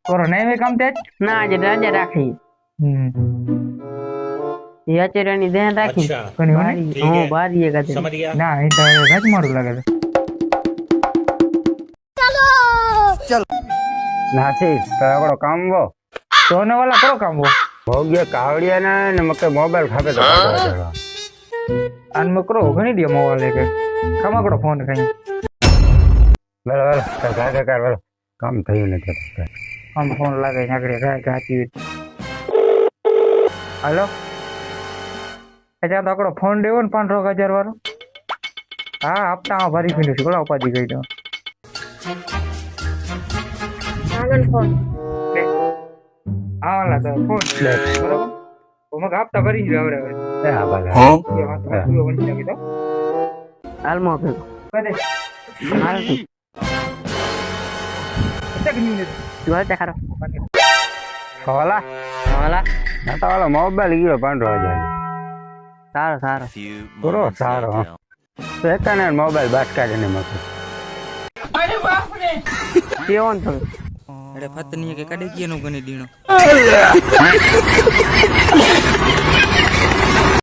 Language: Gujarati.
કોરોના એમ કામ તે ના આજે રજા રાખી એ અચેરાની ધ્યાન રાખી ઘણી બારી વાર હું બારી એક હતી समझ गया ના એ તો રાજ મારું લાગે છે નાસી તગડો કામ વો તો ને વાલા કરો કામ વો ભોગ્ય કાવડિયા ને મકે મોબાઈલ ખાપે તો આન મે કરો ઘણી દે મોવા લે કે ખમા કરો ફોન કઈ વેલો વેલો કાકા કર વેલો કામ થયું નથી આમ ફોન લાગે આગળ ગાતી હાલો અચ્છા તો આકડો ફોન દેવો ને 5,000 વાળો હા હપ્તા ભરી પીધું છે બોલા ઉપાધિ ગઈ તો આગળ ફોન હા વાલા તો ફોન બરાબર તો મગ હપ્તા ભરી જ હવે એ હા ભલે એ વાત તો વળી લાગે તો હાલમાં ભેગો કદે હાલ તું કેટલા મિનિટ જોવા ચાખરો વાલા હાલા ના તો વાલો મોબાઈલ ગયો 5,000 સારો સારો પૂરો સારો તો એકાને મોબાઈલ બાદ કાઢીને મકે કેવન થયું અરે ફતની કે કડે કીનો ગની દીણો